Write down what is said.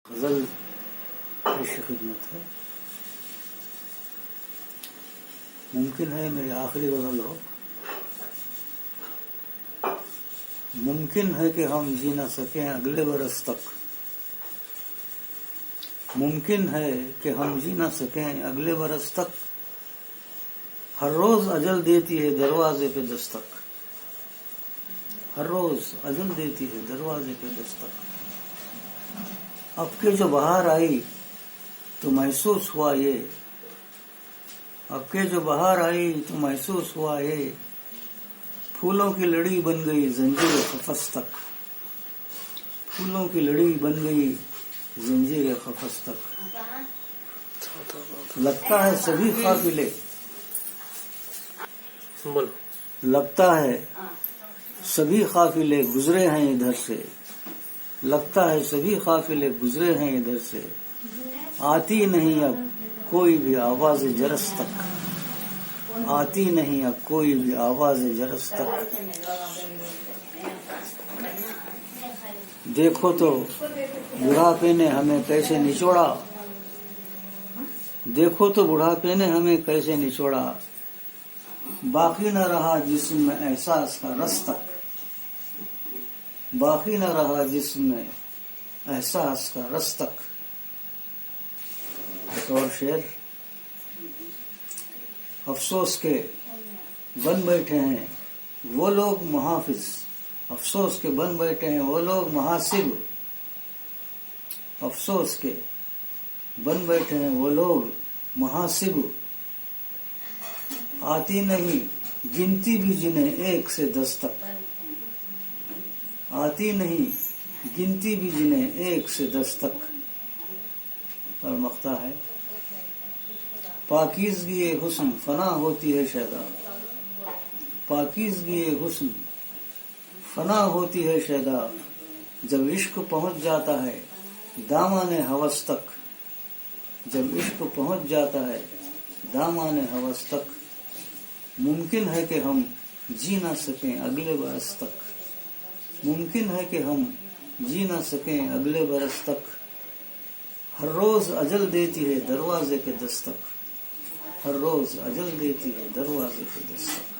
غزل پیش خدمت ہے. ممکن ہے میری آخری غزل ہو. ممکن ہے کہ ہم جی نہ سکیں اگلے برس تک. ممکن ہے کہ ہم جی نہ سکیں اگلے برس تک. ہر روز اجل دیتی ہے دروازے پہ دستک. ہر روز اجل دیتی ہے دروازے پہ دستک. اب کہ جو بہار آئی تو محسوس ہوا یہ. اب کہ جو بہار آئی تو محسوس ہوا یہ. پھولوں کی لڑی بن گئی زنجیر قفس تک. پھولوں کی لڑی بن گئی زنجیر قفس تک. لگتا ہے سبھی قافلے لگتا ہے سبھی قافلے گزرے ہیں ادھر سے. لگتا ہے سبھی قافلے گزرے ہیں ادھر سے. آتی نہیں اب کوئی بھی آواز جرس تک. آتی نہیں اب کوئی بھی آواز جرس تک. دیکھو تو بڑھاپے نے ہمیں کیسے نچوڑا. دیکھو تو بڑھاپے نے ہمیں کیسے نچوڑا. باقی نہ رہا جسم میں احساس کا رس تک. باقی نہ رہا جسم میں احساس کا رس تک. ایک اور شعر. افسوس کے بن بیٹھے ہیں وہ لوگ محافظ. افسوس کے بن بیٹھے ہیں وہ لوگ محاسب. افسوس کے بن بیٹھے ہیں وہ لوگ محاسب. آتی نہیں گنتی بھی جنہیں ایک سے 10 تک. آتی نہیں گنتی بھی جنہیں 1 سے 10 تک. اور مقطع ہے. پاکیزگی حسن فنا ہوتی ہے شیدا. پاکیزگی حسن فنا ہوتی ہے شیدا. جب عشق پہنچ جاتا ہے دامان ہوس تک. جب عشق پہنچ جاتا ہے دامان ہوس تک. ممکن ہے کہ ہم جی نہ سکیں اگلے برس تک. ممکن ہے کہ ہم جی نہ سکیں اگلے برس تک. ہر روز اجل دیتی ہے دروازے پہ دستک. ہر روز اجل دیتی ہے دروازے پہ دستک.